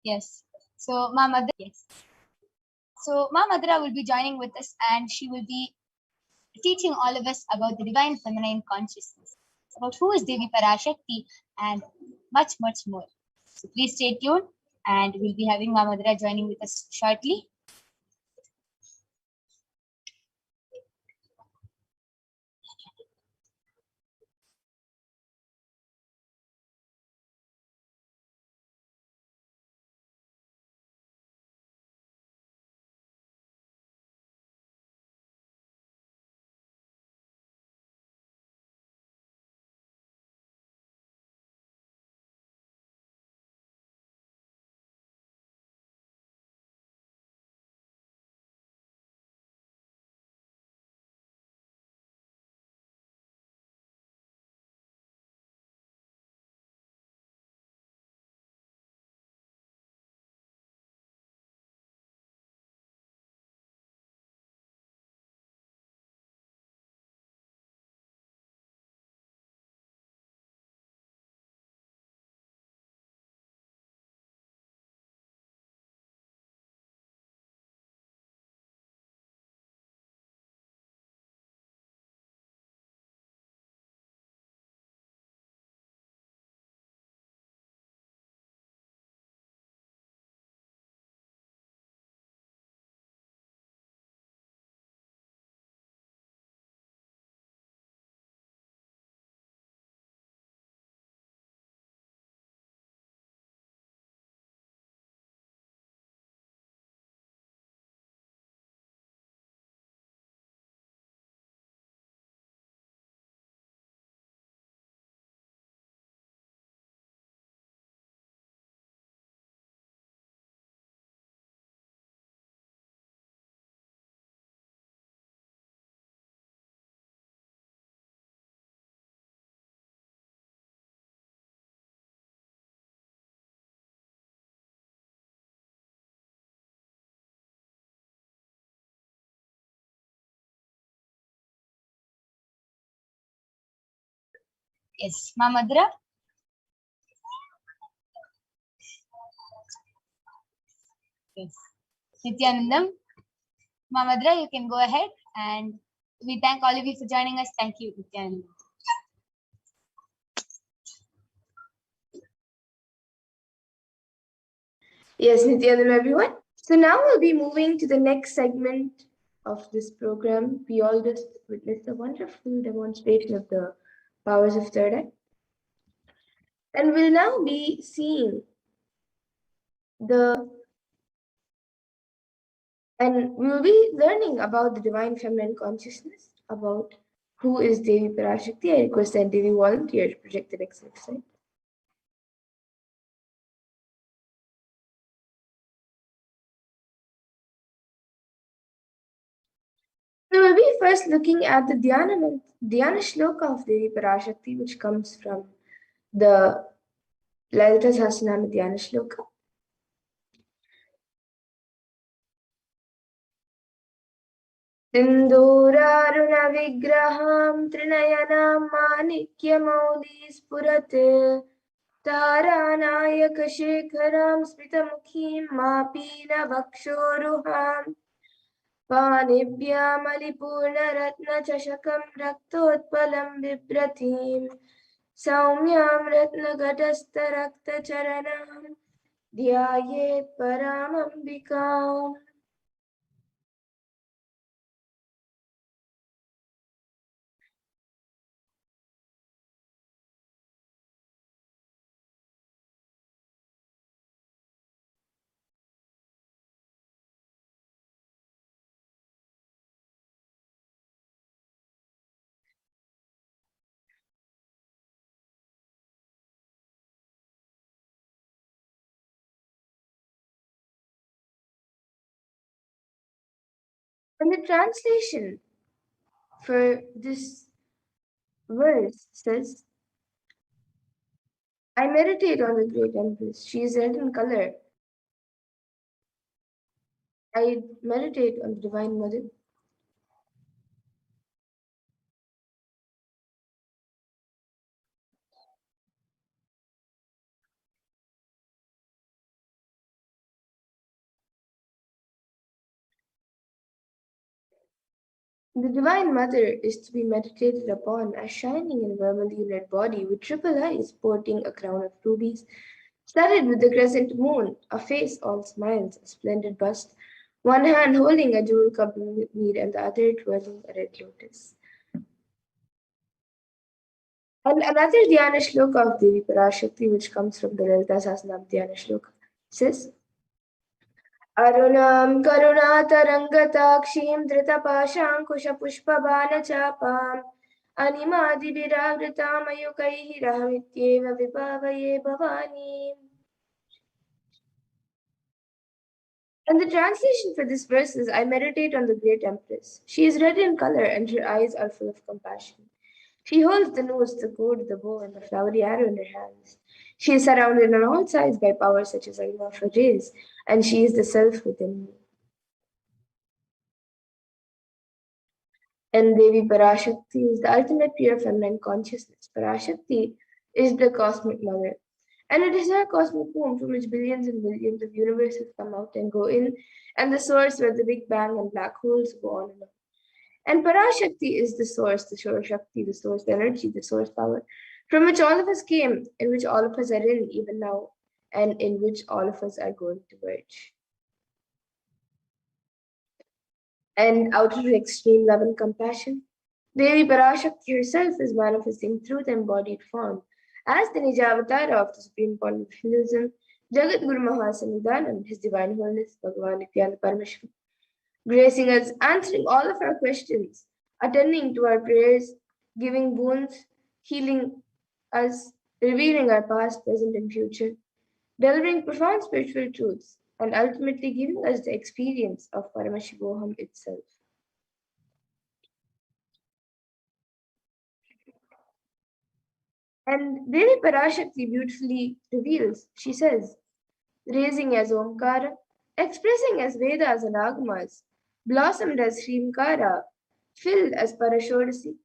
Yes. So Ma Madhura, yes. So Ma Madhura will be joining with us, and she will be teaching all of us about the divine feminine consciousness, about who is Devi Parashakti, and much, much more. So please stay tuned, and we'll be having Ma Madhura joining with us shortly. Yes, Ma Madhura. Yes. Nithyanandam, Ma Madhura, you can go ahead, and we thank all of you for joining us. Thank you, Nithyanandam. Yes, Nithyanandam, everyone. So now we'll be moving to the next segment of this program. We all just witnessed a wonderful demonstration of the powers of third eye. And we'll now be seeing and we will be learning about the divine feminine consciousness, about who is Devi Parashakti. I request that Devi volunteer to project the next slide. So we'll be first looking at the Dhyana Shloka of Devi Parashakti, which comes from the Lalita Sahasranama Dhyana Shloka. सिन्दूरारुणविग्रहां त्रिनयनां माणिक्यमौलिस्फुरत् तारानायकशेखरां स्मितमुखीं मापीनवक्षोरुहाम् पाणिभ्यामलिपूर्णरत्नचषकं रक्तोत्पलं बिभ्रतीं सौम्यां रत्नघटस्थरक्तचरणां ध्यायेत् परामम्बिकाम्. And the translation for this verse says, I meditate on the great empress. She is red in color. I meditate on the divine mother. The Divine Mother is to be meditated upon as shining in vermilion-red body with triple eyes sporting a crown of rubies, studded with the crescent moon, a face all smiles, a splendid bust, one hand holding a jewel cup of mead and the other twirling a red lotus. And another Dhyana shloka of Devi Parashakti, which comes from the Lalita Sahasranam Dhyana shloka, says, Arunam karunatarangatakshiim धृतपाशाङ्कुशपुष्पबाणचापाम् अनिमादिभिरावृतामयुकैः रहमित्येव विभावये भवानीम्. And the translation for this verse is, I meditate on the great Empress. She is red in color and her eyes are full of compassion. She holds the noose, the gourd, the bow, and the flowery arrow in her hands. She is surrounded on all sides by powers such as I know of her rays, and she is the self within me. And Devi Parashakti is the ultimate pure feminine consciousness. Parashakti is the cosmic mother. And it is her cosmic womb from which billions and billions of universes come out and go in, and the source where the Big Bang and black holes go on and on. And Parashakti is the source Shakti, the source energy, the source power, from which all of us came, in which all of us are in even now, and in which all of us are going to merge. And out of her extreme love and compassion, Devi Parashakti herself is manifesting through the embodied form as the Nijavatara of the Supreme Point of Hinduism, Jagat Guru Mahasannidhanam, His Divine Holiness, Bhagavan Nithyananda Paramashivam, gracing us, answering all of our questions, attending to our prayers, giving boons, healing us, revealing our past, present, and future, delivering profound spiritual truths, and ultimately giving us the experience of Paramashivoham itself. And Devi Parashakti beautifully reveals, she says, raising as Omkara, expressing as Vedas and Agamas, blossomed as Srimkara, filled as Parashodasi,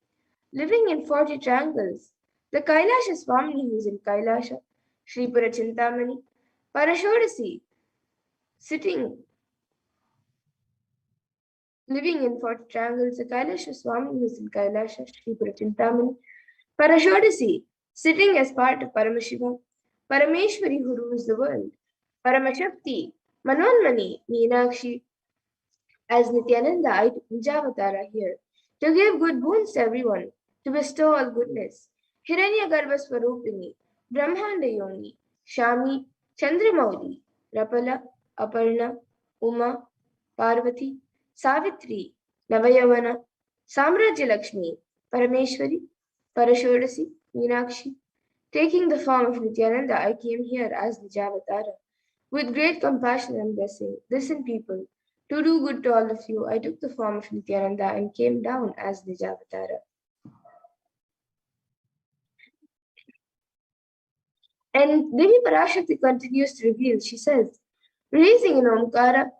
living in 40 triangles, the Kailasha Swamini who is in Kailasha, Sripura Chintamani, Parashodasi, sitting, living in 40 triangles, the Kailasha Swamini who is in Kailasha, Sripura Chintamani, Parashodasi, sitting as part of Paramashivoham, Parameshwari who rules the world, Paramashakti, Manonmani, Meenakshi, as Nithyananda, I took Nijavatara here to give good boons to everyone, to bestow all goodness. Hiranyagarbha Swarupini, Brahmanda Yoni, Shami, Chandramauli, Rapala, Aparna, Uma, Parvati, Savitri, Navayavana, Samrajya Lakshmi, Parameshwari, Parashodasi, Meenakshi. Taking the form of Nithyananda, I came here as Nijavatara. With great compassion and blessing, listen, people, to do good to all of you, I took the form of Nithyananda and came down as Nijavatara. And Devi Parashakti continues to reveal, she says, raising in Omkara,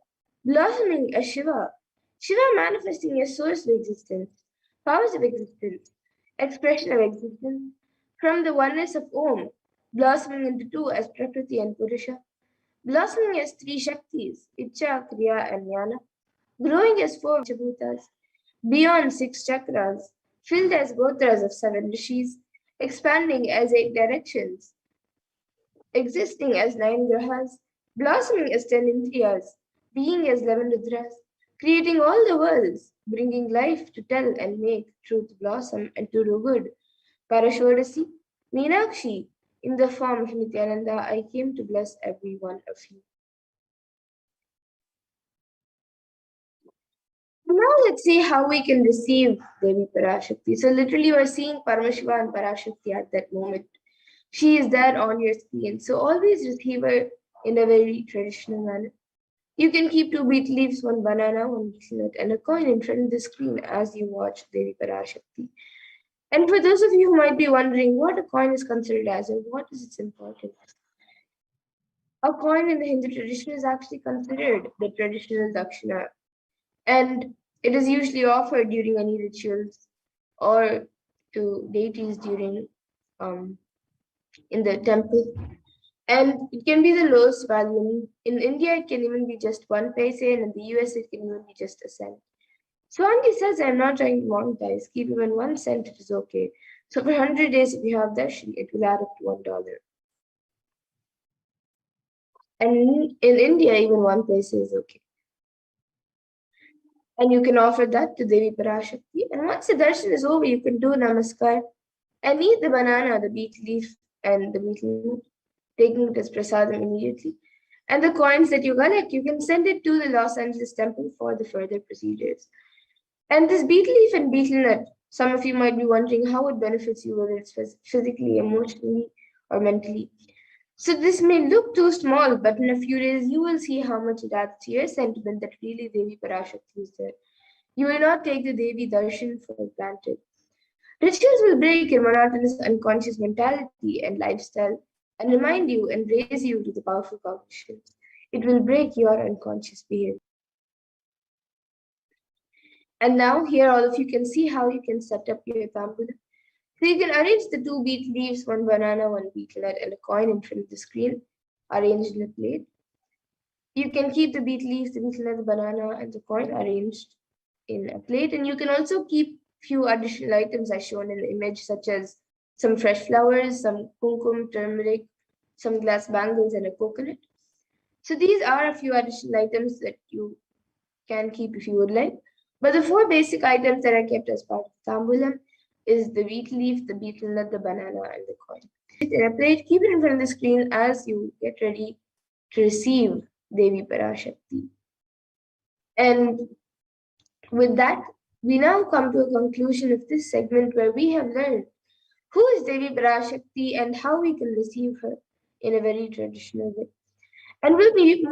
blossoming as Shiva, Shiva manifesting as source of existence, powers of existence, expression of existence, from the oneness of Om, blossoming into two as Prakriti and Purusha, blossoming as three Shaktis, Icha, Kriya, and Jnana, growing as four Bhutas, beyond 6 chakras, filled as gotras of 7 rishis, expanding as 8 directions, existing as 9 grahas, blossoming as 10 indriyas, being as 11 rudras, creating all the worlds, bringing life to tell and make truth blossom and to do good. Parashodasi, Meenakshi, in the form of Nithyananda, I came to bless every one of you. Now let's see how we can receive Devi Parashakti. So literally we're seeing Paramashiva and Parashakti at that moment. She is there on your screen. So always receive her in a very traditional manner. You can keep 2 beet leaves, 1 banana, 1 nut, and a coin in front of the screen as you watch Devi Parashakti. And for those of you who might be wondering what a coin is considered as and what is its importance, a coin in the Hindu tradition is actually considered the traditional dakshina. And it is usually offered during any rituals or to deities during in the temple. And it can be the lowest value. In India, it can even be just 1 paise, and in the US, it can even be just a cent. So Auntie says, I'm not trying to monetize. Keep even 1 cent, it is okay. So for 100 days, if you have darshan, it will add up to $1. And in India, even 1 paisa is okay. And you can offer that to Devi Parashakti. And once the darshan is over, you can do namaskar and eat the banana, the beet leaf, and the beetle, taking it as prasadam immediately. And the coins that you collect, you can send it to the Los Angeles temple for the further procedures. And this beetle leaf and beetle nut, some of you might be wondering how it benefits you, whether it's physically, emotionally, or mentally. So this may look too small, but in a few days you will see how much it adds to your sentiment that really Devi Parashakti is there. You will not take the Devi darshan for granted. Rituals will break your monotonous unconscious mentality and lifestyle and remind you and raise you to the powerful cognitions. It will break your unconscious behavior. And now here all of you can see how you can set up your tambula. So you can arrange the 2 beet leaves, 1 banana, 1 beetlet, and a coin in front of the screen, arranged in a plate. You can keep the beet leaves, the beetlet, the banana, and the coin arranged in a plate. And you can also keep few additional items as shown in the image, such as some fresh flowers, some kumkum, turmeric, some glass bangles, and a coconut. So these are a few additional items that you can keep if you would like. But the 4 basic items that are kept as part of the tambulam is the wheat leaf, the beetle nut, the banana, and the coin. In a plate, keep it in front of the screen as you get ready to receive Devi Parashakti. And with that, we now come to a conclusion of this segment where we have learned who is Devi Parashakti and how we can receive her in a very traditional way. And we'll be